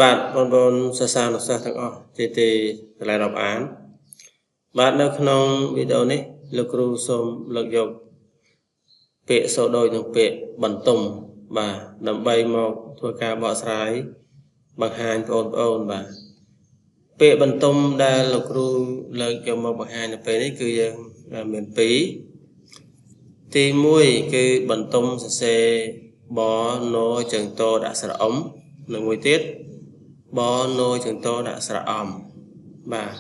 bạn bon sa sa nó sa thằng tê lại đọc án bạnនៅក្នុងវីដេអូនេះលោកគ្រូសូមលើកយកពាក្យសូដូចនឹងពាក្យបន្ទុំបាទដើម្បីមកធ្វើការបកស្រាយបង្ហាញបងប្អូនបាទពាក្យបន្ទុំដែលលោកគ្រូលើកយកមកបង្ហាញនៅពេលនេះគឺយើងមាន2ទី1គឺបន្ទុំសរសេរបណជើងតដាក់ស្រៈអំនិងមួយទៀតបណជើងតដាក់ស្រៈអំបាទ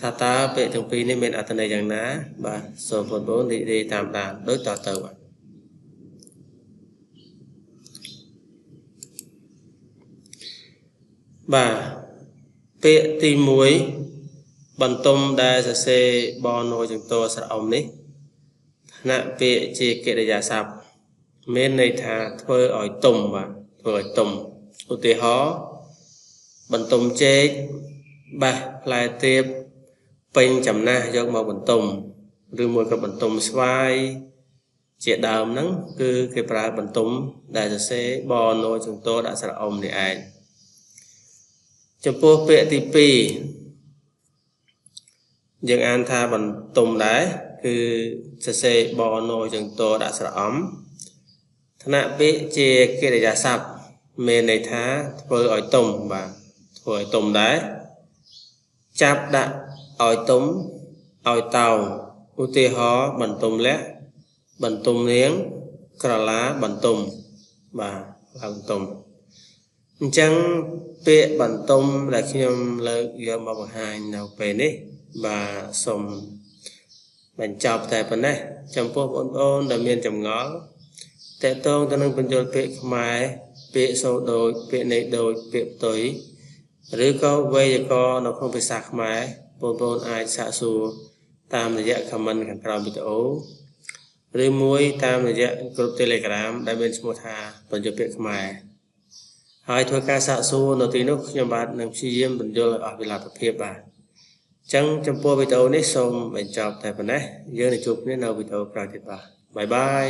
ថាតើពាក្យទាំងពីរនេះមានអត្ថន័យយ៉ាងណាបាទសូមបងប្អូននិយាយតាមដានដូចតទៅបាទពាក្យទី1បន្ទុំដែលសរសេរបណជើងតស្រៈអំនេះឋានៈពាក្យជាកិរិយាសព្ទមានន័យថាធ្វើឲ្យទុំបាទធ្វើឲ្យទុំឧទាហរណ៍បន្ទុំចេកបេះផ្លែទៀបពេញចំណាស់យកមកបន្ទុំឬមួយក៏បន្ទុំស្វាយជាដើមហ្នឹងគឺគេប្រើបន្ទុំដែលសរសេរបណជើងតដាក់ស្រៈអំនេះឯងចំពោះពាក្យទី2យើងអានថាបន្ទុំដែរគឺសរសេរបណជើងតដាក់ស្រៈអំឋានៈពាក្យជាកិរិយាសព្ទមានន័យថាធ្វើឲ្យទុំបាទធ្វើឲ្យទុំដែរចាប់ដាក់ឲ្យទុំឲ្យតោឧទាហរណ៍បន្ទុំលក្ខបន្ទុំនាងក្រឡាបន្ទុំបាទបន្ទុំអញ្ចឹងពាក្យបន្ទុំដែលខ្ញុំលើកយកមកបង្ហាញនៅពេលនេះបាទសូមបញ្ចប់តែប៉ុណ្ណេះចំពោះបងប្អូនដែលមានចម្ងល់តើតើទៅនឹងបញ្យលពាក្យខ្មែរពាក្យសូដូចពាក្យន័យដូចពាក្យផ្ទុយឬក៏វេយ្យាករណ៍នៅក្នុងភាសាខ្មែរបងប្អូនអាចសាកសួរតាមរយៈ comment ខាងក្រោមវីដេអូឬមួយតាមរយៈ group Telegram ដែលមានឈ្មោះថាបញ្យលពាក្យខ្មែរហើយធ្វើការសាកសួរនៅទីនោះខ្ញុំបាទនឹងព្យាយាមបញ្យលឲ្យអស់វេលាភាពបាទអញ្ចឹងចំពោះវីដេអូនេះសូមបញ្ចប់តែប៉ុណ្ណេះយើងនឹងជួបគ្នានៅវីដេអូក្រោយទៀតបាទបាយបាយ